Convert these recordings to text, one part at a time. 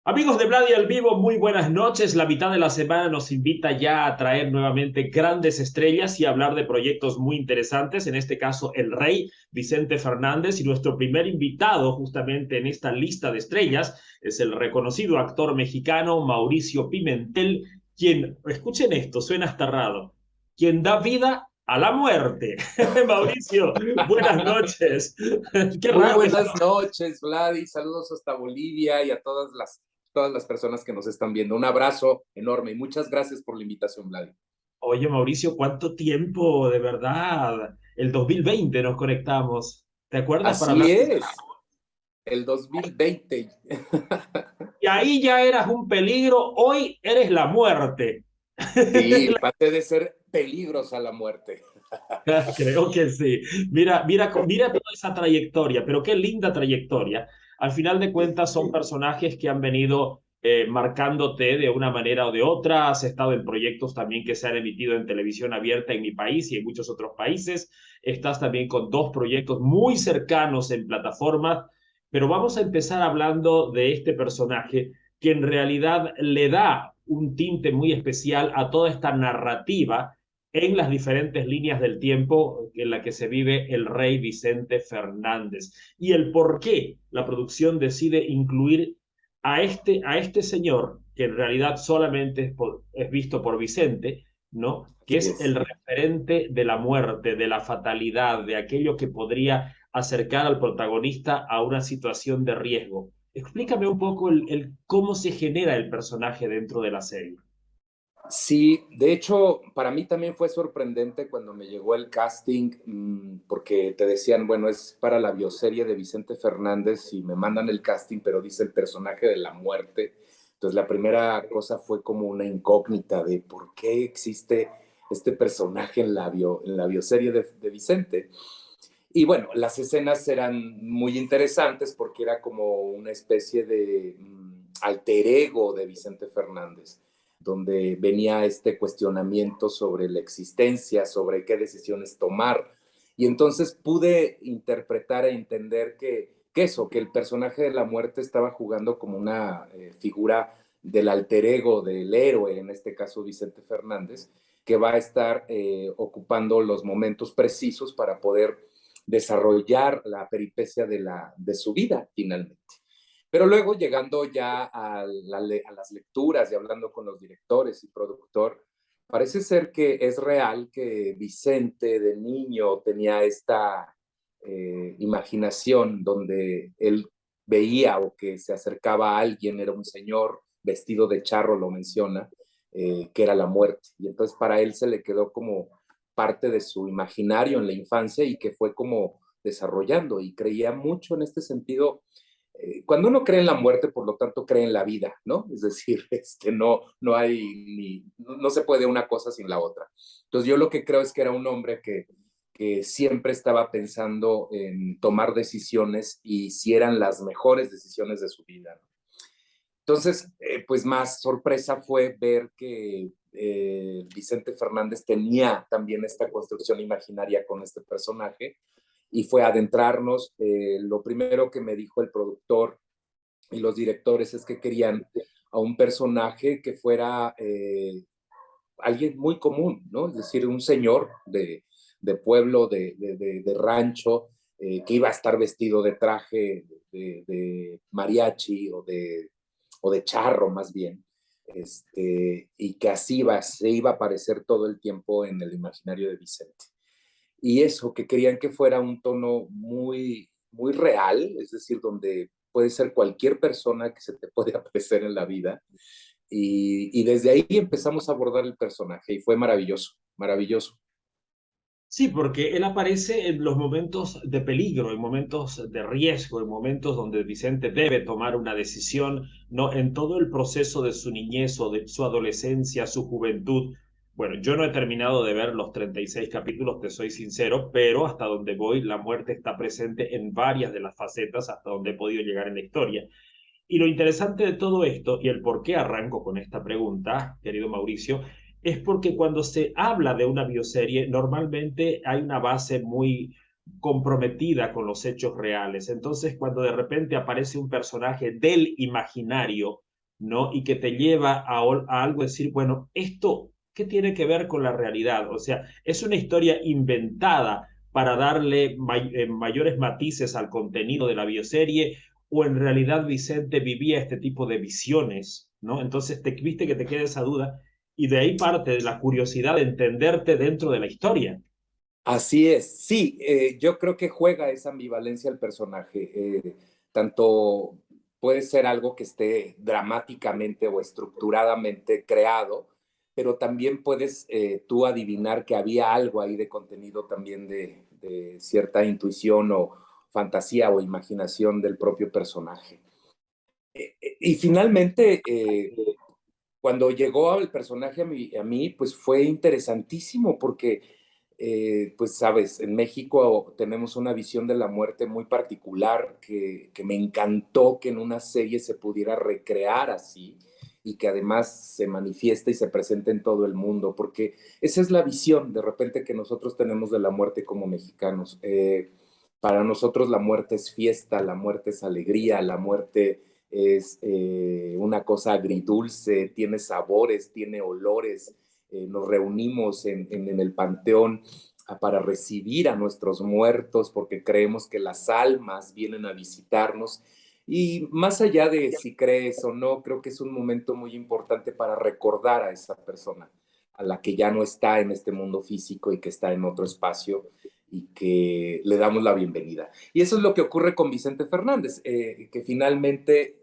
Amigos de Vladi al Vivo, muy buenas noches. La mitad de la semana nos invita ya a traer nuevamente grandes estrellas y hablar de proyectos muy interesantes. En este caso, el rey Vicente Fernández. Y nuestro primer invitado justamente en esta lista de estrellas es el reconocido actor mexicano Mauricio Pimentel, quien, escuchen esto, suena hasta raro, quien da vida a la muerte. Mauricio, buenas noches. Qué Muy raro eso. buenas noches, Vladi. Saludos hasta Bolivia y a todas las personas que nos están viendo. Un abrazo enorme y muchas gracias por la invitación, Vladi. Oye, Mauricio, ¿cuánto tiempo de verdad? El 2020 nos conectamos. ¿Te acuerdas para hablar? Así es, el 2020. Y ahí ya eras un peligro, hoy eres la muerte. Sí, pasé de ser peligros a la muerte. Creo que sí. Mira toda esa trayectoria, pero qué linda trayectoria. Al final de Sí. cuentas son personajes que han venido marcándote de una manera o de otra. Has estado en proyectos también que se han emitido en televisión abierta en mi país y en muchos otros países. Estás también con dos proyectos muy cercanos en plataformas, pero vamos a empezar hablando de este personaje que en realidad le da un tinte muy especial a toda esta narrativa en las diferentes líneas del tiempo en la que se vive el rey Vicente Fernández y el por qué la producción decide incluir a este señor, que en realidad solamente es visto por Vicente, ¿no? Que Así es el es. referente de la muerte, de la fatalidad, de aquello que podría acercar al protagonista a una situación de riesgo. Explícame un poco el cómo se genera el personaje dentro de la serie. Sí, de hecho, para mí también fue sorprendente cuando me llegó el casting, porque te decían, bueno, es para la bioserie de Vicente Fernández y me mandan el casting, pero dice el personaje de la muerte. Entonces, la primera cosa fue como una incógnita de por qué existe este personaje en la bioserie de Vicente. Y bueno, las escenas eran muy interesantes porque era como una especie de alter ego de Vicente Fernández, donde venía este cuestionamiento sobre la existencia, sobre qué decisiones tomar. Y entonces pude interpretar e entender que eso, que el personaje de la muerte estaba jugando como una figura del alter ego, del héroe, en este caso Vicente Fernández, que va a estar ocupando los momentos precisos para poder desarrollar la peripecia de su vida finalmente. Pero luego, llegando ya a las lecturas y hablando con los directores y productor, parece ser que es real que Vicente de niño tenía esta imaginación donde él veía o que se acercaba a alguien, era un señor vestido de charro, lo menciona, que era la muerte. Y entonces para él se le quedó como parte de su imaginario en la infancia y que fue como desarrollando y creía mucho en este sentido. Cuando uno cree en la muerte, por lo tanto cree en la vida, ¿no? Es decir, no hay no se puede una cosa sin la otra. Entonces yo lo que creo es que era un hombre que siempre estaba pensando en tomar decisiones y si eran las mejores decisiones de su vida, ¿no? Entonces, pues más sorpresa fue ver que Vicente Fernández tenía también esta construcción imaginaria con este personaje y fue adentrarnos. Lo primero que me dijo el productor y los directores es que querían a un personaje que fuera alguien muy común, ¿no? Es decir, un señor de pueblo, de rancho, que iba a estar vestido de traje de mariachi o de charro más bien, y que así se iba a aparecer todo el tiempo en el imaginario de Vicente. Y eso, que querían que fuera un tono muy, muy real, es decir, donde puede ser cualquier persona que se te puede aparecer en la vida. Y desde ahí empezamos a abordar el personaje y fue maravilloso, maravilloso. Sí, porque él aparece en los momentos de peligro, en momentos de riesgo, en momentos donde Vicente debe tomar una decisión, ¿no? En todo el proceso de su niñez o de su adolescencia, su juventud. Bueno, yo no he terminado de ver los 36 capítulos, te soy sincero, pero hasta donde voy, la muerte está presente en varias de las facetas hasta donde he podido llegar en la historia. Y lo interesante de todo esto, y el por qué arranco con esta pregunta, querido Mauricio, es porque cuando se habla de una bioserie, normalmente hay una base muy comprometida con los hechos reales. Entonces, cuando de repente aparece un personaje del imaginario, ¿no? Y que te lleva a algo decir, bueno, esto, ¿qué tiene que ver con la realidad? O sea, es una historia inventada para darle mayores matices al contenido de la bioserie, o en realidad Vicente vivía este tipo de visiones, ¿no? Entonces, viste que te queda esa duda, y de ahí parte de la curiosidad de entenderte dentro de la historia. Así es, sí, yo creo que juega esa ambivalencia el personaje. Tanto puede ser algo que esté dramáticamente o estructuradamente creado, pero también puedes tú adivinar que había algo ahí de contenido también de cierta intuición o fantasía o imaginación del propio personaje. Y finalmente, cuando llegó el personaje a mí, pues fue interesantísimo porque, pues sabes, en México tenemos una visión de la muerte muy particular que me encantó que en una serie se pudiera recrear así y que además se manifiesta y se presenta en todo el mundo, porque esa es la visión de repente que nosotros tenemos de la muerte como mexicanos. Para nosotros la muerte es fiesta, la muerte es alegría, la muerte es una cosa agridulce, tiene sabores, tiene olores. Nos reunimos en el panteón para recibir a nuestros muertos porque creemos que las almas vienen a visitarnos. Y más allá de si crees o no, creo que es un momento muy importante para recordar a esa persona, a la que ya no está en este mundo físico y que está en otro espacio y que le damos la bienvenida. Y eso es lo que ocurre con Vicente Fernández, que finalmente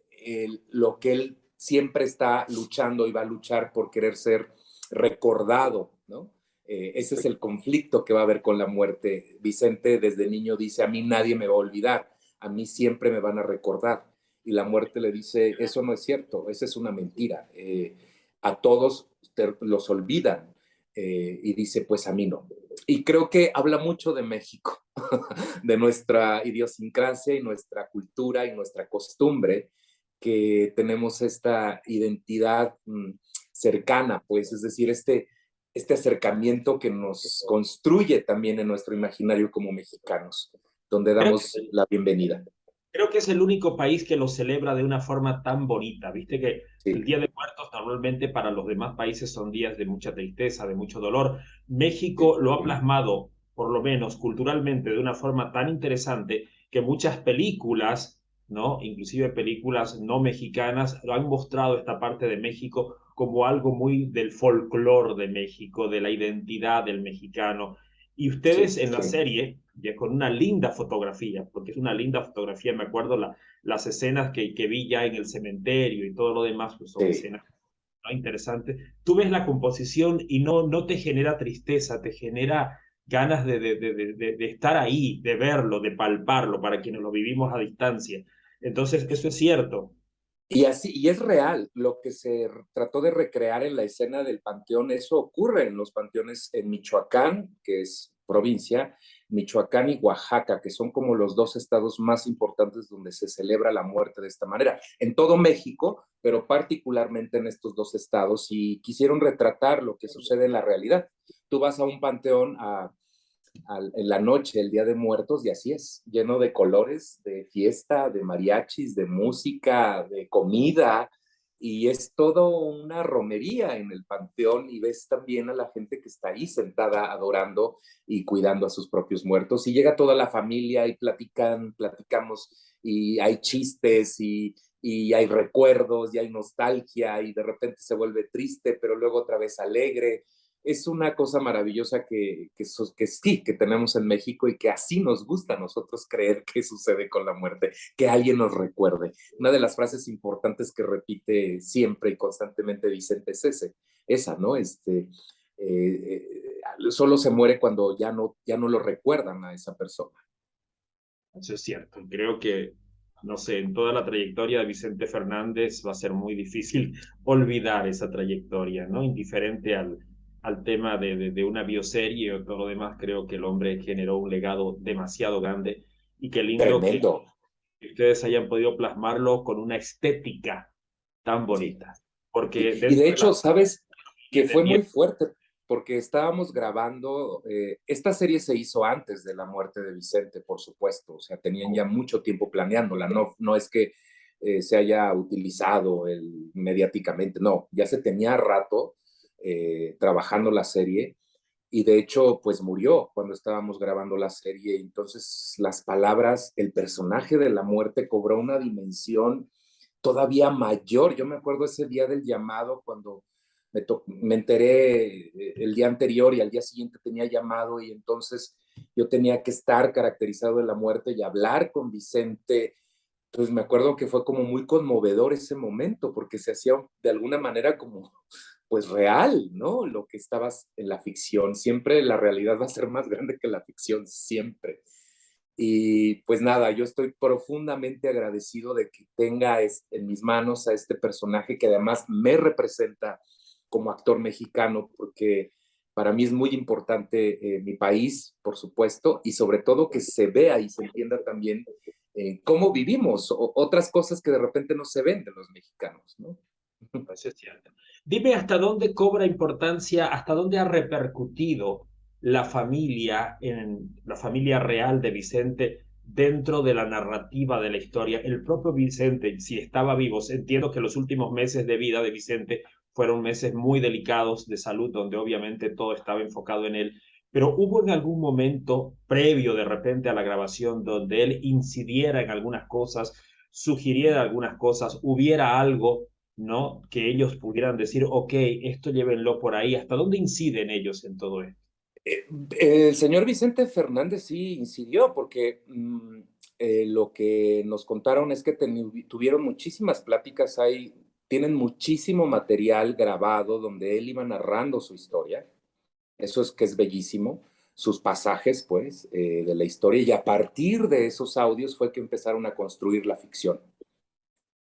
lo que él siempre está luchando y va a luchar por querer ser recordado, ¿no? Ese es el conflicto que va a haber con la muerte. Vicente desde niño dice, a mí nadie me va a olvidar, a mí siempre me van a recordar. Y la muerte le dice, eso no es cierto, esa es una mentira. A todos los olvidan. Y dice, pues a mí no. Y creo que habla mucho de México, de nuestra idiosincrasia y nuestra cultura y nuestra costumbre, que tenemos esta identidad cercana, pues, es decir, este acercamiento que nos construye también en nuestro imaginario como mexicanos, donde Creo damos la bienvenida. Creo que es el único país que lo celebra de una forma tan bonita. Viste que el Sí, Día de Muertos normalmente para los demás países son días de mucha tristeza, de mucho dolor. sí, México lo ha plasmado, por lo menos culturalmente, de una forma tan interesante que muchas películas, ¿no? Inclusive películas no mexicanas, lo han mostrado esta parte de México como algo muy del folclore de México, de la identidad del mexicano. Y ustedes sí, en la serie, ya con una linda fotografía, porque es una linda fotografía, me acuerdo las escenas que vi ya en el cementerio y todo lo demás, pues son sí. escenas, ¿no?, interesantes. Tú ves la composición y no te genera tristeza, te genera ganas de estar ahí, de verlo, de palparlo, para quienes lo vivimos a distancia. Entonces, eso es cierto. Y así, y es real, lo que se trató de recrear en la escena del panteón, eso ocurre en los panteones en Michoacán, que es provincia, Michoacán y Oaxaca, que son como los dos estados más importantes donde se celebra la muerte de esta manera. En todo México, pero particularmente en estos dos estados, y quisieron retratar lo que sucede en la realidad. Tú vas a un panteón en la noche, el Día de Muertos, y así es, lleno de colores, de fiesta, de mariachis, de música, de comida, y es todo una romería en el panteón y ves también a la gente que está ahí sentada adorando y cuidando a sus propios muertos y llega toda la familia y platicamos y hay chistes y hay recuerdos y hay nostalgia y de repente se vuelve triste, pero luego otra vez alegre. Es una cosa maravillosa que sí, que tenemos en México y que así nos gusta a nosotros creer que sucede con la muerte, que alguien nos recuerde. Una de las frases importantes que repite siempre y constantemente Vicente es esa, ¿no? Solo se muere cuando ya no lo recuerdan a esa persona. Eso es cierto. Creo que, no sé, en toda la trayectoria de Vicente Fernández va a ser muy difícil olvidar esa trayectoria, ¿no? Indiferente al tema de una bioserie o todo lo demás, creo que el hombre generó un legado demasiado grande, y qué lindo Tremendo, que ustedes hayan podido plasmarlo con una estética tan sí. bonita. Porque Y dentro de de la hecho, sabes que del fue miedo, muy fuerte porque estábamos grabando, esta serie se hizo antes de la muerte de Vicente, por supuesto, o sea, tenían ya mucho tiempo planeándola, no es que se haya utilizado mediáticamente, no, ya se tenía rato trabajando la serie y de hecho pues murió cuando estábamos grabando la serie, entonces las palabras, el personaje de la muerte cobró una dimensión todavía mayor. Yo me acuerdo ese día del llamado cuando me enteré el día anterior y al día siguiente tenía llamado y entonces yo tenía que estar caracterizado de la muerte y hablar con Vicente. Pues me acuerdo que fue como muy conmovedor ese momento porque se hacía de alguna manera como pues real, ¿no? Lo que estabas en la ficción. Siempre la realidad va a ser más grande que la ficción, siempre. Y pues nada, yo estoy profundamente agradecido de que tenga en mis manos a este personaje que además me representa como actor mexicano, porque para mí es muy importante mi país, por supuesto, y sobre todo que se vea y se entienda también cómo vivimos, otras cosas que de repente no se ven de los mexicanos, ¿no? Eso es cierto. Dime hasta dónde cobra importancia, hasta dónde ha repercutido la familia, en la familia real de Vicente dentro de la narrativa de la historia. El propio Vicente, si estaba vivo, entiendo que los últimos meses de vida de Vicente fueron meses muy delicados de salud, donde obviamente todo estaba enfocado en él. Pero hubo en algún momento previo de repente a la grabación donde él incidiera en algunas cosas, sugiriera algunas cosas, hubiera algo, ¿no? Que ellos pudieran decir, ok, esto llévenlo por ahí. ¿Hasta dónde inciden ellos en todo esto? Eh, el señor Vicente Fernández sí incidió, porque lo que nos contaron es que tuvieron muchísimas pláticas ahí, tienen muchísimo material grabado donde él iba narrando su historia. Eso es que es bellísimo, sus pasajes, pues, de la historia, y a partir de esos audios fue que empezaron a construir la ficción.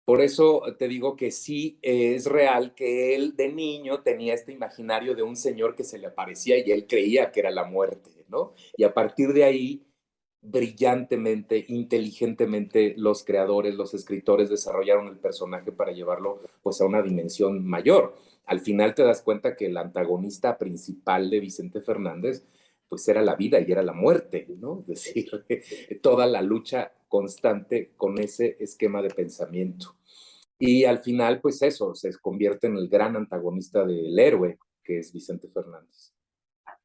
Por eso te digo que sí es real que él de niño tenía este imaginario de un señor que se le aparecía y él creía que era la muerte, ¿no? Y a partir de ahí, brillantemente, inteligentemente, los creadores, los escritores desarrollaron el personaje para llevarlo pues a una dimensión mayor. Al final te das cuenta que el antagonista principal de Vicente Fernández pues era la vida y era la muerte, ¿no? Es decir, toda la lucha constante con ese esquema de pensamiento. Y al final, pues eso, se convierte en el gran antagonista del héroe, que es Vicente Fernández.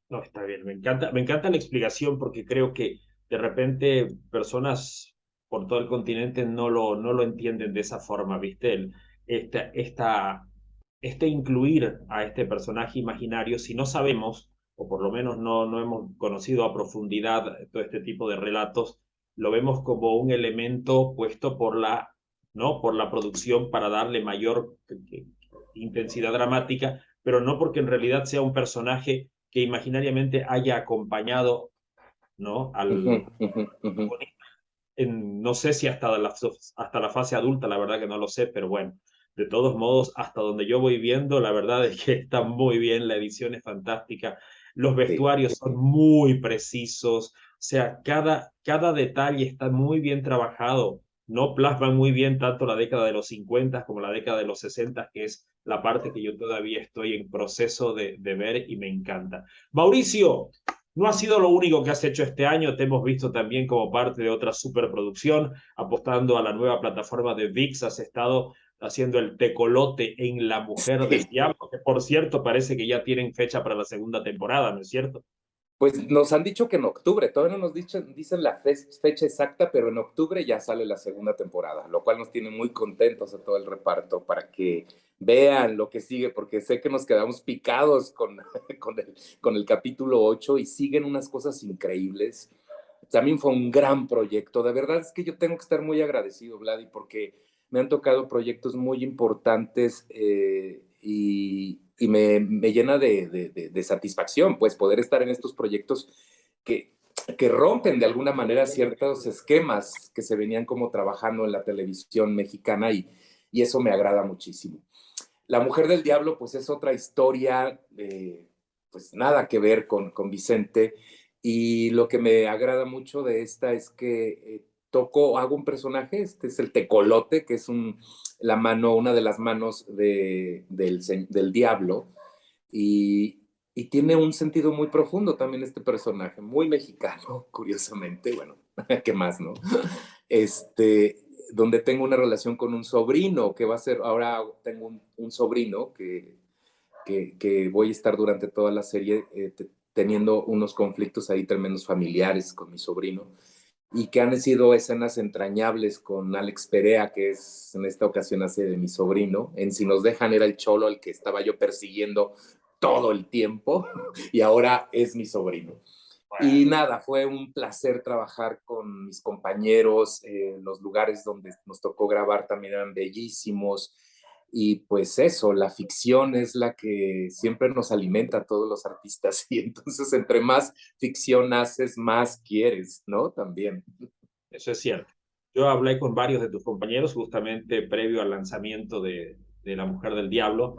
No, está bien, me encanta la explicación porque creo que de repente personas por todo el continente no lo entienden de esa forma, ¿viste? Este incluir a este personaje imaginario, si no sabemos, o por lo menos no hemos conocido a profundidad todo este tipo de relatos, lo vemos como un elemento puesto por ¿no? Por la producción para darle mayor intensidad dramática, pero no porque en realidad sea un personaje que imaginariamente haya acompañado, ¿no? Uh -huh, Al uh -huh, uh -huh. no sé si hasta la fase adulta, la verdad que no lo sé, pero bueno, de todos modos, hasta donde yo voy viendo, la verdad es que está muy bien, la edición es fantástica, los Sí. vestuarios son muy precisos, o sea, cada detalle está muy bien trabajado, no plasman muy bien tanto la década de los 50 como la década de los 60, que es la parte que yo todavía estoy en proceso de ver y me encanta. Mauricio, no ha sido lo único que has hecho este año, te hemos visto también como parte de otra superproducción, apostando a la nueva plataforma de VIX, has estado haciendo el tecolote en La Mujer del Sí. Diablo, que por cierto parece que ya tienen fecha para la segunda temporada, ¿no es cierto? Pues nos han dicho que en octubre, todavía no nos dicen la fecha exacta, pero en octubre ya sale la segunda temporada, lo cual nos tiene muy contentos a todo el reparto para que vean lo que sigue, porque sé que nos quedamos picados con el capítulo 8 y siguen unas cosas increíbles. También fue un gran proyecto, de verdad es que yo tengo que estar muy agradecido, Vladi, porque me han tocado proyectos muy importantes y me llena de satisfacción, pues poder estar en estos proyectos que, que rompen de alguna manera ciertos esquemas que se venían como trabajando en la televisión mexicana y eso me agrada muchísimo. La Mujer del Diablo, pues es otra historia, pues nada que ver con Vicente. Y lo que me agrada mucho de esta es que hago un personaje, este es el tecolote, que es una de las manos del diablo. Y tiene un sentido muy profundo también este personaje, muy mexicano, curiosamente, bueno, ¿qué más, no? Este, donde tengo una relación con un sobrino que va a ser, ahora tengo un sobrino que voy a estar durante toda la serie teniendo unos conflictos ahí tremendos familiares con mi sobrino y que han sido escenas entrañables con Alex Perea, que es en esta ocasión hace de mi sobrino. En Si nos dejan era el cholo al que estaba yo persiguiendo todo el tiempo y ahora es mi sobrino. Y nada, fue un placer trabajar con mis compañeros, los lugares donde nos tocó grabar también eran bellísimos. Y pues eso, la ficción es la que siempre nos alimenta a todos los artistas y entonces entre más ficción haces, más quieres, ¿no? También. Eso es cierto. Yo hablé con varios de tus compañeros justamente previo al lanzamiento de La Mujer del Diablo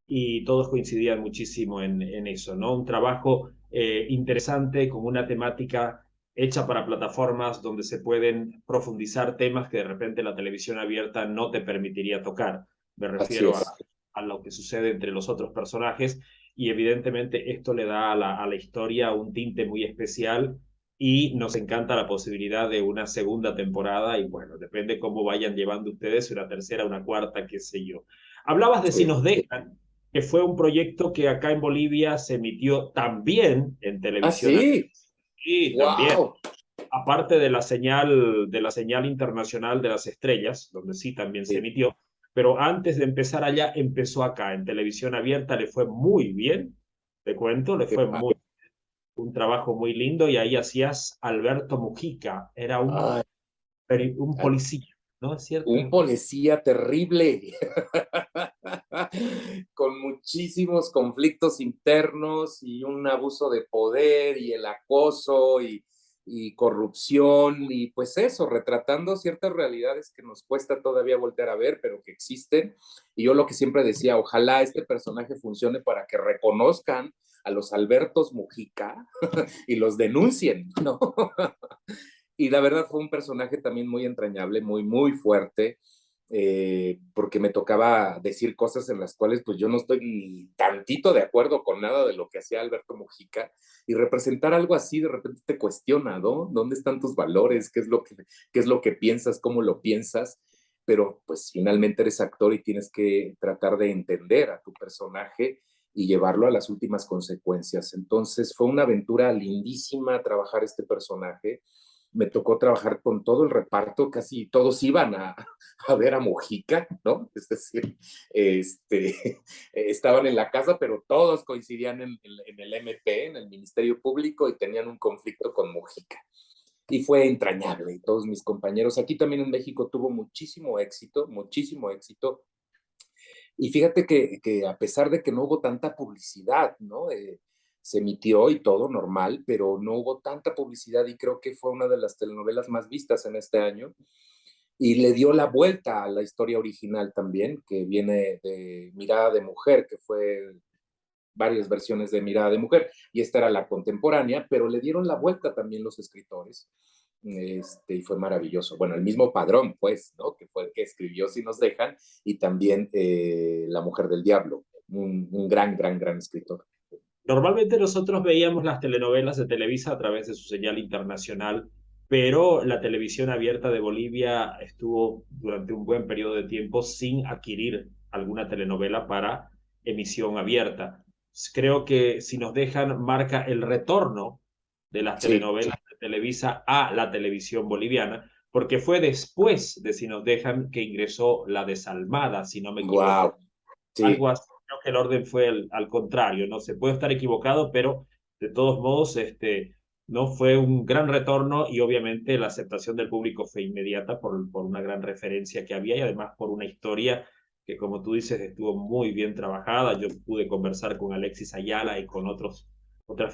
y todos coincidían muchísimo en eso, ¿no? Un trabajo interesante con una temática hecha para plataformas donde se pueden profundizar temas que de repente la televisión abierta no te permitiría tocar. Me Así refiero es. a lo que sucede entre los otros personajes y evidentemente esto le da a la historia un tinte muy especial y nos encanta la posibilidad de una segunda temporada y bueno, depende cómo vayan llevando ustedes una tercera, una cuarta, qué sé yo. Hablabas de Si Sí. nos dejan, que fue un proyecto que acá en Bolivia se emitió también en Ah, televisión sí. y también, Wow. aparte de la señal internacional de las estrellas, donde sí también se Sí. emitió, pero antes de empezar allá, empezó acá en televisión abierta, le fue muy bien, te cuento, le Qué fue muy padre. un trabajo muy lindo y ahí hacías Alberto Mujica, era Ay, un policía, ¿no es un cierto? policía terrible, con muchísimos conflictos internos y un abuso de poder y el acoso y corrupción y pues eso, retratando ciertas realidades que nos cuesta todavía voltear a ver, pero que existen. Y yo lo que siempre decía, ojalá este personaje funcione para que reconozcan a los Albertos Mujica y los denuncien, ¿no? Y la verdad fue un personaje también muy entrañable, muy, muy fuerte, porque me tocaba decir cosas en las cuales pues yo no estoy ni tantito de acuerdo con nada de lo que hacía Alberto Mujica, y representar algo así de repente te cuestiona, ¿no? ¿Dónde están tus valores? Qué es lo que piensas? ¿Cómo lo piensas? Pero pues finalmente eres actor y tienes que tratar de entender a tu personaje y llevarlo a las últimas consecuencias. Entonces fue una aventura lindísima trabajar este personaje. Me tocó trabajar con todo el reparto, casi todos iban a ver a Mojica, ¿no? Es decir, estaban en la casa, pero todos coincidían en el MP, en el Ministerio Público, y tenían un conflicto con Mojica. Y fue entrañable. Y todos mis compañeros, aquí también en México tuvo muchísimo éxito, muchísimo éxito. Y fíjate que a pesar de que no hubo tanta publicidad, ¿no? Se emitió y todo normal, pero no hubo tanta publicidad y creo que fue una de las telenovelas más vistas en este año y le dio la vuelta a la historia original también, que viene de Mirada de Mujer, que fue varias versiones de Mirada de Mujer, y esta era la contemporánea, pero le dieron la vuelta también los escritores, y fue maravilloso. Bueno, el mismo Padrón, pues, ¿no? Que fue el que escribió Si nos dejan, y también La Mujer del Diablo, un gran, gran, gran escritor. Normalmente nosotros veíamos las telenovelas de Televisa a través de su señal internacional, pero la televisión abierta de Bolivia estuvo durante un buen periodo de tiempo sin adquirir alguna telenovela para emisión abierta. Creo que Si nos dejan marca el retorno de las Sí, telenovelas de Televisa a la televisión boliviana, porque fue después de Si nos dejan que ingresó La Desalmada, si no me equivoco. wow, sí. Algo así, creo que el orden fue al contrario, no se puede estar equivocado, pero de todos modos, no fue un gran retorno y obviamente la aceptación del público fue inmediata por una gran referencia que había y además por una historia que, como tú dices, estuvo muy bien trabajada. Yo pude conversar con Alexis Ayala y con otras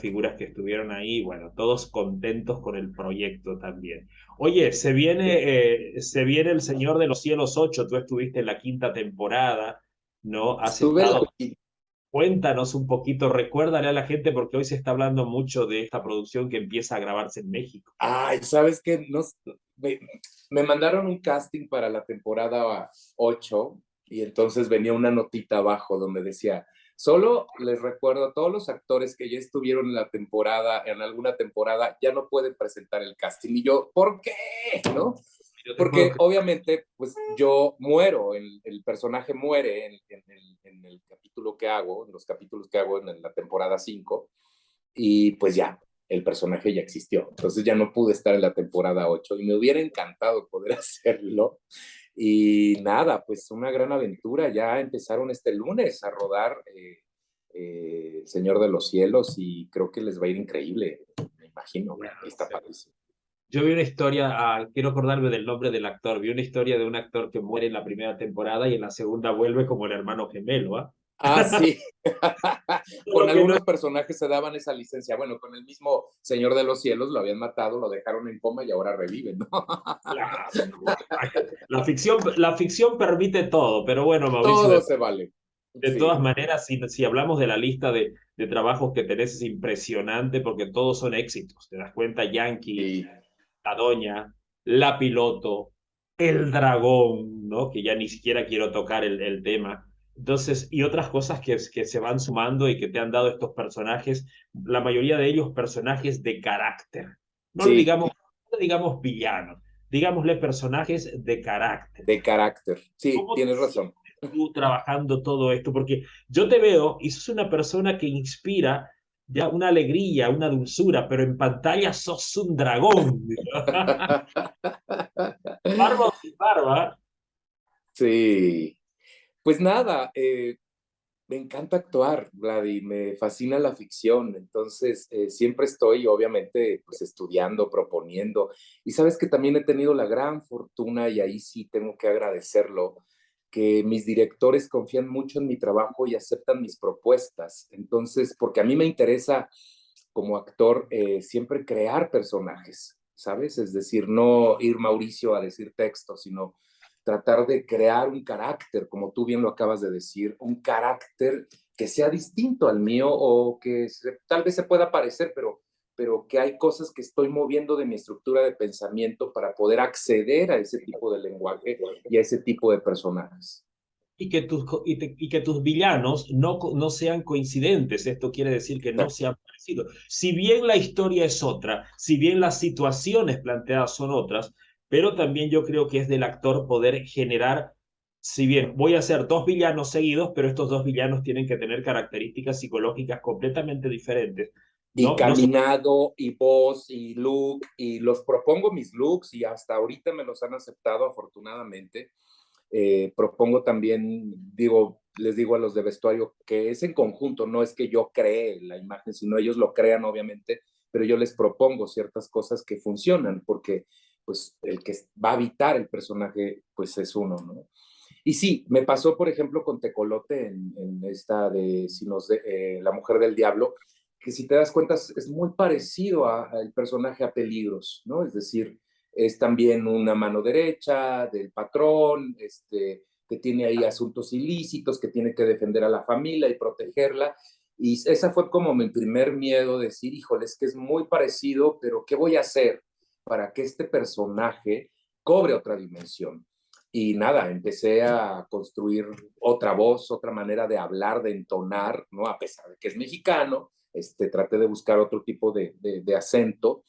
figuras que estuvieron ahí, bueno, todos contentos con el proyecto también. Oye, se viene El Señor de los Cielos 8, tú estuviste en la quinta temporada. ¿No? Has Estuve la... estado, cuéntanos un poquito, recuérdale a la gente porque hoy se está hablando mucho de esta producción que empieza a grabarse en México. Ay, ¿sabes qué? No, me, me mandaron un casting para la temporada 8 y entonces venía una notita abajo donde decía, solo les recuerdo a todos los actores que ya estuvieron en la temporada, en alguna temporada, ya no pueden presentar el casting. Y yo, ¿por qué? ¿No? Yo te puedo porque obviamente, pues yo muero, el personaje muere en el capítulo que hago, en los capítulos que hago en la temporada 5 y pues ya, el personaje ya existió. Entonces ya no pude estar en la temporada 8 y me hubiera encantado poder hacerlo. Y nada, pues una gran aventura. Ya empezaron este lunes a rodar Señor de los Cielos y creo que les va a ir increíble, me imagino. Está padrísimo. Yo vi una historia, quiero acordarme del nombre del actor, vi una historia de un actor que muere en la primera temporada y en la segunda vuelve como el hermano gemelo, ¿ah? Ah, sí. Con Lo que no, algunos personajes se daban esa licencia. Bueno, con el mismo Señor de los Cielos lo habían matado, lo dejaron en coma y ahora reviven, ¿no? claro, la ficción permite todo, pero bueno, Mauricio, Todo se vale. de todas Sí, maneras, si hablamos de la lista de trabajos que tenés, es impresionante porque todos son éxitos. Te das cuenta, Yankee, sí, La Doña, La Piloto, El Dragón, ¿no? Que ya ni siquiera quiero tocar el tema. Entonces, y otras cosas que se van sumando y que te han dado estos personajes, la mayoría de ellos personajes de carácter. No le sí, digamos, no le digamos villanos, digámosle personajes de carácter. de carácter. Sí, ¿Cómo te tienes razón. sientes tú trabajando todo esto? Porque yo te veo y sos una persona que inspira ya una alegría, una dulzura, pero en pantalla sos un dragón. Barba o sin barba. Sí, pues nada, me encanta actuar, Vladi, me fascina la ficción, entonces siempre estoy obviamente pues estudiando, proponiendo, y sabes que también he tenido la gran fortuna, y ahí sí tengo que agradecerlo, que mis directores confían mucho en mi trabajo y aceptan mis propuestas, entonces, porque a mí me interesa como actor siempre crear personajes, ¿sabes? Es decir, no ir Mauricio a decir textos, sino tratar de crear un carácter, como tú bien lo acabas de decir, un carácter que sea distinto al mío o que tal vez se pueda parecer, pero que hay cosas que estoy moviendo de mi estructura de pensamiento para poder acceder a ese tipo de lenguaje y a ese tipo de personajes. Y que tus villanos no sean coincidentes. Esto quiere decir que no Exacto. sean parecidos. Si bien la historia es otra, si bien las situaciones planteadas son otras, pero también yo creo que es del actor poder generar, si bien voy a hacer dos villanos seguidos, pero estos dos villanos tienen que tener características psicológicas completamente diferentes. Y No, no se caminado, y voz, y look, y los propongo mis looks, y hasta ahorita me los han aceptado afortunadamente. Propongo también, digo, les digo a los de vestuario que es en conjunto, no es que yo cree la imagen, sino ellos lo crean, obviamente, pero yo les propongo ciertas cosas que funcionan, porque pues el que va a habitar el personaje, pues es uno, ¿no? Y sí, me pasó, por ejemplo, con Tecolote en esta de, si nos de La Mujer del Diablo, que si te das cuenta es muy parecido al personaje a Peligros, ¿no? Es decir, es también una mano derecha del patrón, que tiene ahí asuntos ilícitos, que tiene que defender a la familia y protegerla. Y esa fue como mi primer miedo, decir, híjole, es que es muy parecido, pero ¿qué voy a hacer para que este personaje cobre otra dimensión? Y nada, empecé a construir otra voz, otra manera de hablar, de entonar, ¿no? A pesar de que es mexicano, traté de buscar otro tipo de acento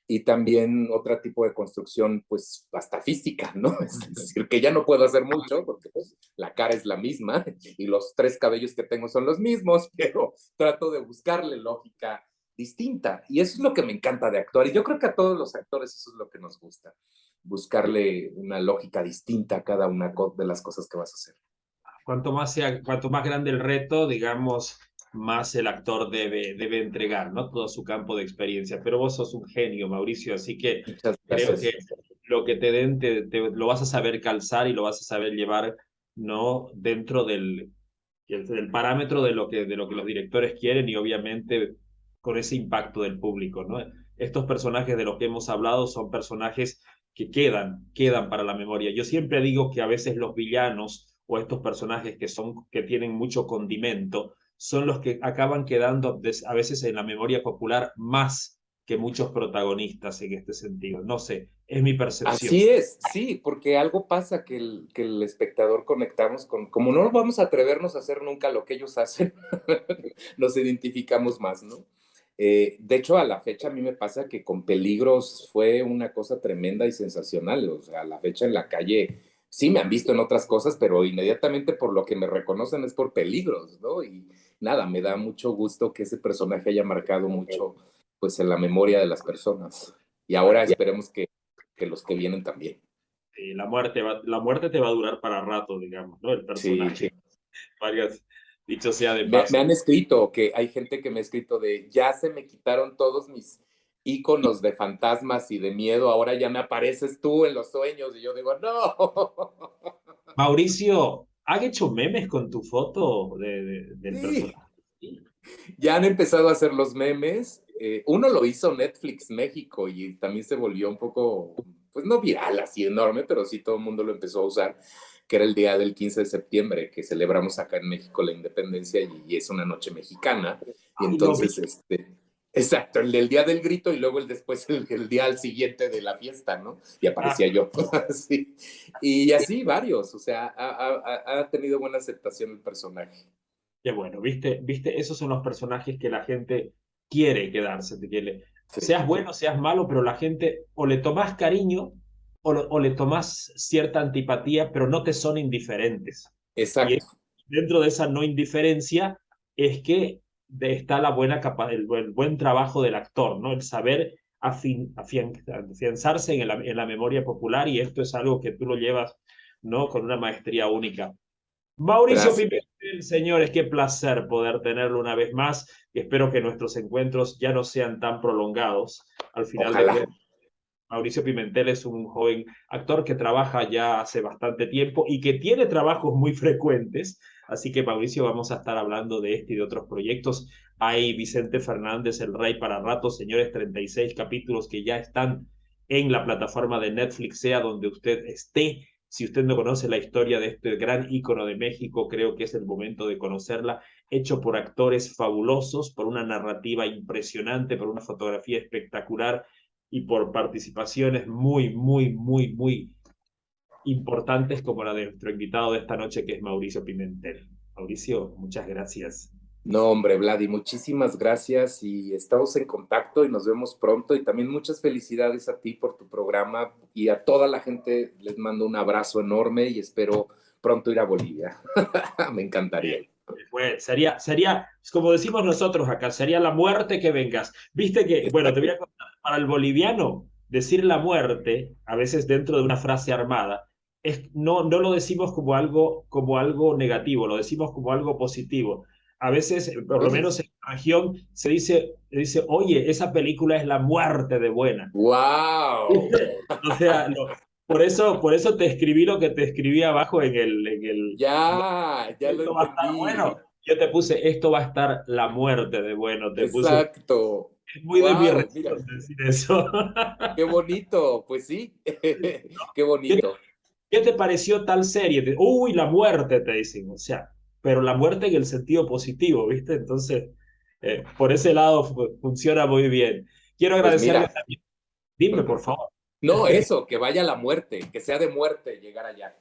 y también otro tipo de construcción, pues hasta física, ¿no? Es decir, que ya no puedo hacer mucho porque pues, la cara es la misma y los tres cabellos que tengo son los mismos, pero trato de buscarle lógica distinta. Y eso es lo que me encanta de actuar. Y yo creo que a todos los actores eso es lo que nos gusta, buscarle una lógica distinta a cada una de las cosas que vas a hacer. cuanto más grande el reto, digamos, más el actor debe entregar, ¿no? Todo su campo de experiencia. Pero vos sos un genio, Mauricio, así que Muchas creo que gracias. lo que te den lo vas a saber calzar y lo vas a saber llevar, ¿no? Dentro del parámetro de lo que los directores quieren y obviamente con ese impacto del público, ¿no? Estos personajes de los que hemos hablado son personajes que quedan para la memoria. Yo siempre digo que a veces los villanos o estos personajes que tienen mucho condimento son los que acaban quedando a veces en la memoria popular más que muchos protagonistas en este sentido. No sé, es mi percepción. Así es, sí, porque algo pasa que el espectador conectamos con, como no vamos a atrevernos a hacer nunca lo que ellos hacen, nos identificamos más, ¿no? De hecho, a la fecha a mí me pasa que con Peligros fue una cosa tremenda y sensacional. O sea, a la fecha en la calle sí me han visto en otras cosas, pero inmediatamente por lo que me reconocen es por Peligros, ¿no? Y nada, me da mucho gusto que ese personaje haya marcado mucho, pues, en la memoria de las personas. Y ahora esperemos que los que vienen también. La muerte te va a durar para rato, digamos, ¿no? El Sí, personaje. Varias, dicho sea de me paso. han escrito, que hay gente que me ha escrito de, ya se me quitaron todos mis íconos de fantasmas y de miedo, ahora ya me apareces tú en los sueños. Y yo digo, no. Mauricio, ¿han hecho memes con tu foto del Sí, personaje? Sí. ya han empezado a hacer los memes. Uno lo hizo Netflix México y también se volvió un poco, pues no viral, así enorme, pero sí todo el mundo lo empezó a usar, que era el día del 15 de septiembre, que celebramos acá en México la independencia y es una noche mexicana. Y Ay, lo vi. entonces, exacto, el del día del grito y luego el después, el día al siguiente de la fiesta, ¿no? Y Ah, aparecía yo. Sí. Y así varios, o sea, ha tenido buena aceptación el personaje. qué bueno, ¿viste? Esos son los personajes que la gente quiere quedarse. Sí, Seas bueno, seas malo, pero la gente o le tomás cariño o le tomás cierta antipatía, pero no te son indiferentes. Y exacto. dentro de esa no indiferencia es que está el buen trabajo del actor, ¿no? El saber afianzarse en la memoria popular, y esto es algo que tú lo llevas, ¿no? Con una maestría única. Mauricio Gracias. Pimentel, señores, qué placer poder tenerlo una vez más, y espero que nuestros encuentros ya no sean tan prolongados. Al final de Ojalá. cuentas, Mauricio Pimentel es un joven actor que trabaja ya hace bastante tiempo y que tiene trabajos muy frecuentes. Así que, Mauricio, vamos a estar hablando de este y de otros proyectos. Hay Vicente Fernández, El Rey para Rato, señores, 36 capítulos que ya están en la plataforma de Netflix, sea donde usted esté. Si usted no conoce la historia de este gran ícono de México, creo que es el momento de conocerla, hecho por actores fabulosos, por una narrativa impresionante, por una fotografía espectacular y por participaciones muy importantes como la de nuestro invitado de esta noche, que es Mauricio Pimentel. Mauricio, muchas gracias. No, hombre, Vladi, muchísimas gracias y estamos en contacto y nos vemos pronto. Y también muchas felicidades a ti por tu programa y a toda la gente les mando un abrazo enorme y espero pronto ir a Bolivia. Me encantaría. Sería, como decimos nosotros acá, sería la muerte que vengas. Viste que, bueno, te voy Exacto. a contar, para el boliviano, decir la muerte, a veces dentro de una frase armada, no lo decimos como algo negativo, lo decimos como algo positivo. A veces, por lo menos en la región, dice, oye, esa película es la muerte de buena. ¡Wow! O sea, por eso te escribí lo que te escribí abajo Ya lo esto va a estar entendí. bueno. Yo te puse, esto va a estar la muerte de bueno. Te puse, Exacto. es muy de mi ¡Wow! Mira, región decir eso. qué bonito. Pues sí, qué ¿Qué, bonito. qué te pareció tal serie? Uy, la muerte, te dicen. O sea, pero la muerte en el sentido positivo, ¿viste? Entonces, por ese lado funciona muy bien. Quiero Pues agradecerle mira. también. Dime, por favor. No, eso, que vaya la muerte, que sea de muerte llegar allá.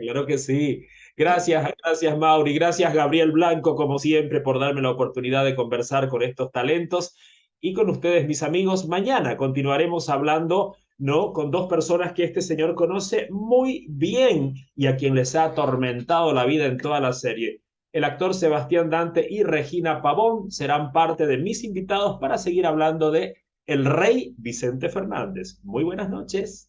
Claro que sí. Gracias Mauri, gracias Gabriel Blanco, como siempre, por darme la oportunidad de conversar con estos talentos y con ustedes, mis amigos. Mañana continuaremos hablando, ¿no? Con dos personas que este señor conoce muy bien y a quien les ha atormentado la vida en toda la serie. El actor Sebastián Dante y Regina Pavón serán parte de mis invitados para seguir hablando de el rey Vicente Fernández. Muy buenas noches.